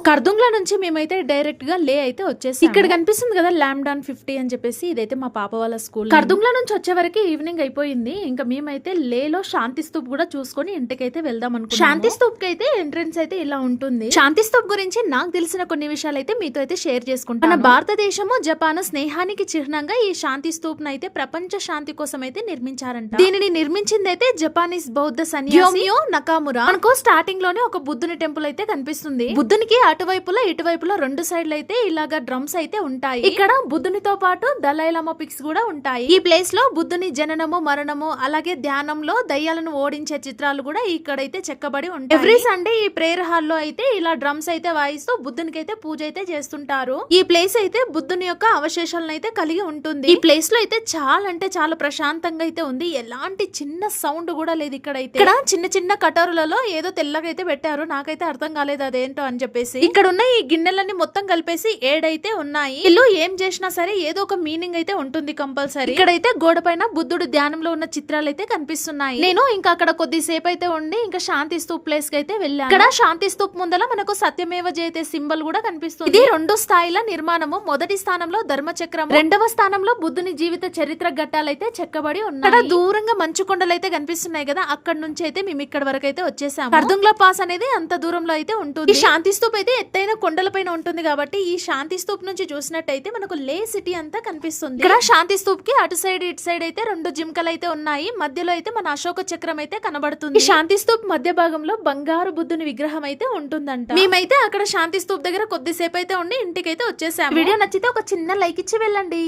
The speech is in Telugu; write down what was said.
కర్దుంగ్లా నుంచి మేమైతే డైరెక్ట్ గా లే అయితే వచ్చేసి ఇక్కడ కనిపిస్తుంది కదా ల్యాండాన్ 50 అని చెప్పేసి ఇదైతే మా పాప వాళ్ళ స్కూల్. కర్దుంగ్లా నుంచి వచ్చే వరకు ఈవినింగ్ అయిపోయింది. ఇంకా మేమైతే లేలో శాంతి స్తూప్ కూడా చూసుకొని ఇంటికైతే వెళ్దాం అనుకున్నాం. శాంతి స్తూప్ కి అయితే ఎంట్రన్స్ అయితే ఇలా ఉంటుంది. శాంతి స్తూప్ గురించి నాకు తెలిసిన కొన్ని విషయాలు అయితే మీతో అయితే షేర్ చేసుకుంటాను. మన భారతదేశము జపాన్ స్నేహానికి చిహ్నంగా ఈ శాంతి స్తూప్ నైతే ప్రపంచ శాంతి కోసం అయితే నిర్మించారంట. దీనిని నిర్మించింది అయితే జపానీస్ బౌద్ధ సన్యాసి నకామురా. మనకు స్టార్టింగ్ లోనే ఒక బుద్ధుని టెంపుల్ అయితే కనిపిస్తుంది. బుద్ధునికి అటువైపులో ఇటువైపులో రెండు సైడ్లు అయితే ఇలాగా డ్రమ్స్ అయితే ఉంటాయి. ఇక్కడ బుద్ధునితో పాటు దలైలామా పిక్స్ కూడా ఉంటాయి. ఈ ప్లేస్ లో బుద్ధుని జననము మరణము అలాగే ధ్యానంలో దయ్యాలను ఓడించే చిత్రాలు కూడా ఇక్కడైతే చెక్కబడి ఉంటాయి. ఎవ్రీ సండే ఈ ప్రేయర్ హాల్లో అయితే ఇలా డ్రమ్స్ అయితే వాయిస్తూ బుద్ధునికి అయితే పూజ అయితే చేస్తుంటారు. ఈ ప్లేస్ అయితే బుద్ధుని యొక్క అవశేషాలను అయితే కలిగి ఉంటుంది. ఈ ప్లేస్ లో అయితే చాలా అంటే చాలా ప్రశాంతంగా అయితే ఉంది. ఎలాంటి చిన్న సౌండ్ కూడా లేదు ఇక్కడైతే. ఇక్కడ చిన్న చిన్న కటోరులలో ఏదో తెల్లగా అయితే పెట్టారు. నాకైతే అర్థం కాలేదు అదేంటో అని చెప్పేసి. ఇక్కడ ఉన్న ఈ గిన్నెలన్నీ మొత్తం కలిపేసి ఏడైతే ఉన్నాయి. వీళ్ళు ఏం చేసినా సరే ఏదో ఒక మీనింగ్ అయితే ఉంటుంది కంపల్సరీ. ఇక్కడైతే గోడ పైన బుద్ధుడు ధ్యానంలో ఉన్న చిత్రాలు అయితే కనిపిస్తున్నాయి. నేను ఇంకా అక్కడ కొద్దిసేపు అయితే ఉండి ఇంకా శాంతి స్తూప్ ప్లేస్ కి అయితే వెళ్ళాను. ఇక్కడ శాంతి స్తూప్ ముందల మనకు సత్యమేవ జయతే సింబల్ కూడా కనిపిస్తుంది. ఇది 2 స్థాయిల నిర్మాణము. మొదటి స్థానంలో ధర్మచక్రం, రెండవ స్థానంలో బుద్ధుని జీవిత చరిత్ర ఘట్టాలైతే చెక్కబడి ఉన్నాయి. ఇక్కడ దూరంగా మంచు కొండలు అయితే కనిపిస్తున్నాయి కదా, అక్కడ నుంచి అయితే మేము ఇక్కడ వరకు అయితే వచ్చేసాము. కర్దుంగ్లా పాస్ అనేది అంత దూరంలో అయితే ఉంటుంది. ఈ శాంతి స్తూప్ అయితే ఎత్తైన కొండలపైన ఉంటుంది కాబట్టి ఈ శాంతి స్తూప్ నుంచి చూసినట్టయితే మనకు లే సిటీ అంతా కనిపిస్తుంది. ఇక్కడ శాంతి స్తూప్ కి అటు సైడ్ ఇటు సైడ్ అయితే 2 జింకలు అయితే ఉన్నాయి. మధ్యలో అయితే మన అశోక చక్రం అయితే కనబడుతుంది. ఈ శాంతి స్తూప్ మధ్య భాగంలో బంగారు బుద్ధుని విగ్రహం అయితే ఉంటుందంట. మేమైతే అక్కడ శాంతి స్తూప్ దగ్గర కొద్దిసేపు అయితే ఉండి ఇంటికైతే వచ్చేసాము. వీడియో నచ్చితే ఒక చిన్న లైక్ ఇచ్చి వెళ్ళండి.